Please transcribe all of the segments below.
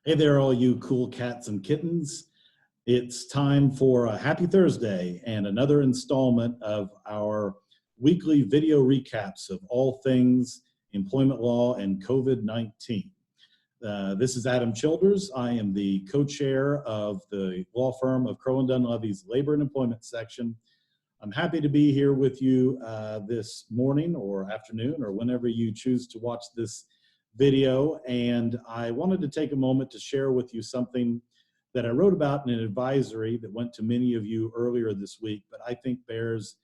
Hey there, all you cool cats and kittens. It's time for a happy Thursday and another installment of our weekly video recaps of all things employment law and COVID-19. This is Adam Childers. I am the co-chair of the law firm of Crowe & Dunleavy's Labor and Employment section. I'm happy to be here with you this morning or afternoon or whenever you choose to watch this video, and I wanted to take a moment to share with you something that I wrote about in an advisory that went to many of you earlier this week, but I think bears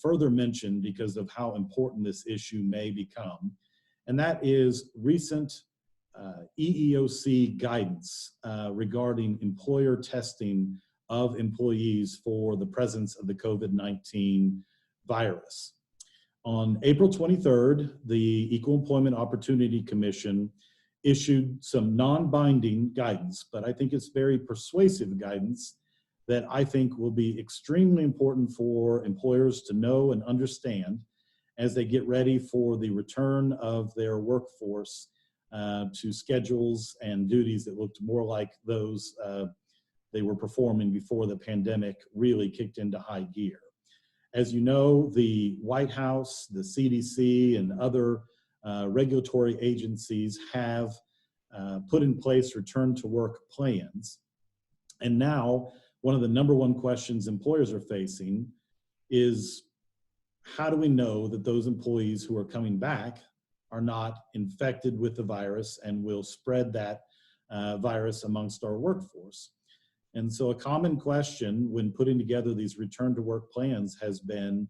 further mention because of how important this issue may become, and that is recent EEOC guidance regarding employer testing of employees for the presence of the COVID-19 virus. On April 23rd, the Equal Employment Opportunity Commission issued some non-binding guidance, but I think it's very persuasive guidance that I think will be extremely important for employers to know and understand as they get ready for the return of their workforce to schedules and duties that looked more like those they were performing before the pandemic really kicked into high gear. As you know, the White House, the CDC, and other regulatory agencies have put in place return to work plans. And now, one of the number one questions employers are facing is, how do we know that those employees who are coming back are not infected with the virus and will spread that virus amongst our workforce? And so a common question when putting together these return to work plans has been,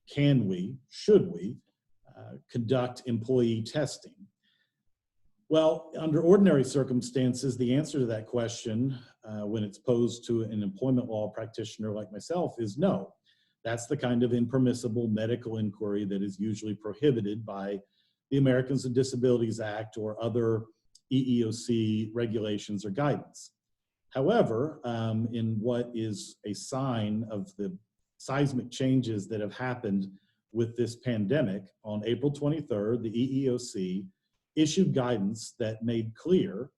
should we conduct employee testing? Well, under ordinary circumstances, the answer to that question when it's posed to an employment law practitioner like myself is no. That's the kind of impermissible medical inquiry that is usually prohibited by the Americans with Disabilities Act or other EEOC regulations or guidance. However, in what is a sign of the seismic changes that have happened with this pandemic, on April 23rd, the EEOC issued guidance that made clear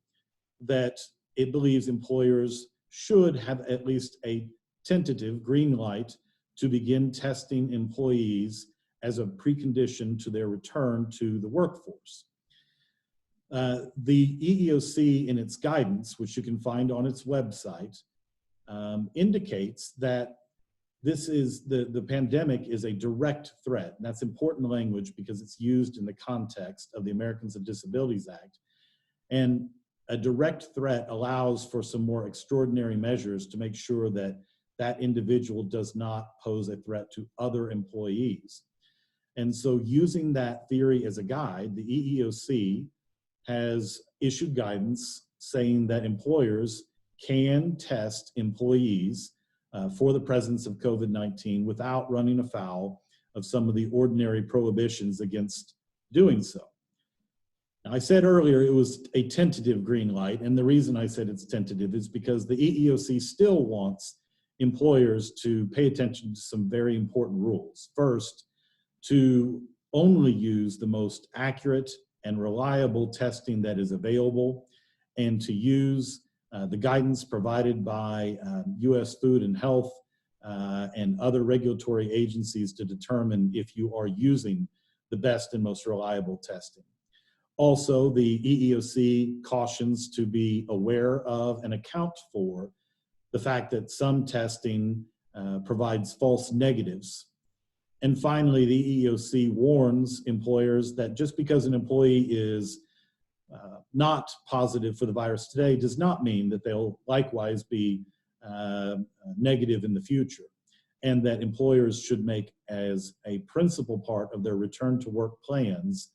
that it believes employers should have at least a tentative green light to begin testing employees as a precondition to their return to the workforce. The EEOC in its guidance, which you can find on its website, indicates that this is the pandemic is a direct threat. And that's important language because it's used in the context of the Americans with Disabilities Act. And a direct threat allows for some more extraordinary measures to make sure that that individual does not pose a threat to other employees. And so using that theory as a guide, the EEOC has issued guidance saying that employers can test employees for the presence of COVID-19 without running afoul of some of the ordinary prohibitions against doing so. Now, I said earlier it was a tentative green light, and the reason I said it's tentative is because the EEOC still wants employers to pay attention to some very important rules. First, to only use the most accurate and reliable testing that is available, and to use the guidance provided by U.S. Food and Health and other regulatory agencies to determine if you are using the best and most reliable testing. Also, the EEOC cautions to be aware of and account for the fact that some testing provides false negatives. And finally, the EEOC warns employers that just because an employee is not positive for the virus today does not mean that they'll likewise be negative in the future, and that employers should make as a principal part of their return to work plans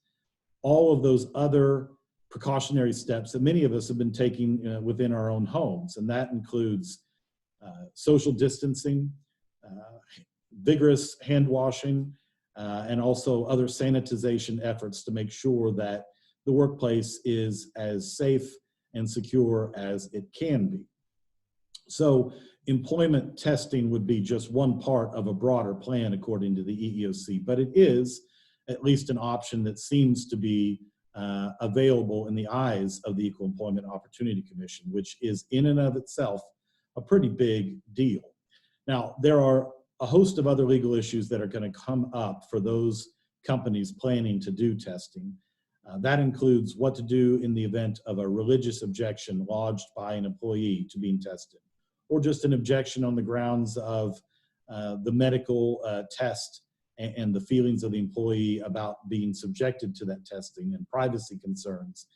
all of those other precautionary steps that many of us have been taking within our own homes, and that includes social distancing, vigorous hand washing, and also other sanitization efforts to make sure that the workplace is as safe and secure as it can be. So employment testing would be just one part of a broader plan according to the EEOC, but it is at least an option that seems to be available in the eyes of the Equal Employment Opportunity Commission, which is in and of itself a pretty big deal. Now, there are a host of other legal issues that are going to come up for those companies planning to do testing. That includes what to do in the event of a religious objection lodged by an employee to being tested, or just an objection on the grounds of the medical test and the feelings of the employee about being subjected to that testing and privacy concerns.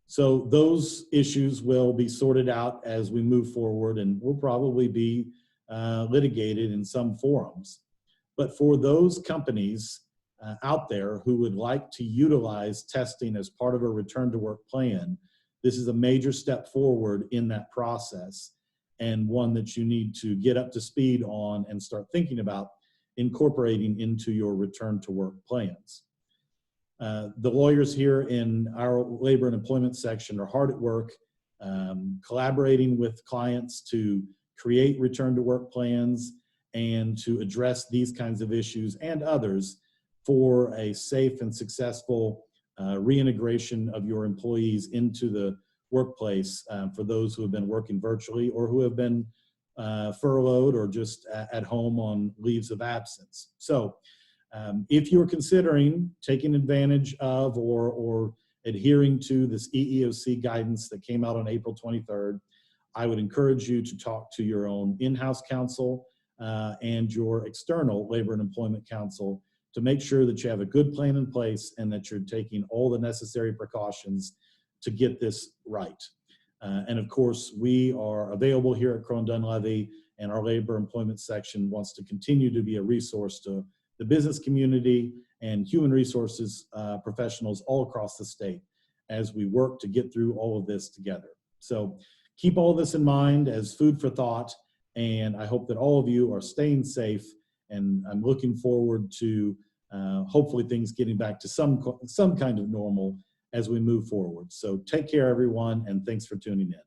So those issues will be sorted out as we move forward and will probably be litigated in some forums. But for those companies out there who would like to utilize testing as part of a return to work plan, this is a major step forward in that process, and one that you need to get up to speed on and start thinking about incorporating into your return to work plans. The lawyers here in our labor and employment section are hard at work, collaborating with clients to create return to work plans and to address these kinds of issues and others for a safe and successful reintegration of your employees into the workplace for those who have been working virtually or who have been furloughed or just at home on leaves of absence. So if you're considering taking advantage of or adhering to this EEOC guidance that came out on April 23rd, I would encourage you to talk to your own in-house counsel and your external labor and employment counsel to make sure that you have a good plan in place and that you're taking all the necessary precautions to get this right. And of course, we are available here at Crone Dunlevy, and our labor employment section wants to continue to be a resource to the business community and human resources professionals all across the state as we work to get through all of this together. So keep all this in mind as food for thought, and I hope that all of you are staying safe, and I'm looking forward to hopefully things getting back to some kind of normal as we move forward. So take care, everyone, and thanks for tuning in.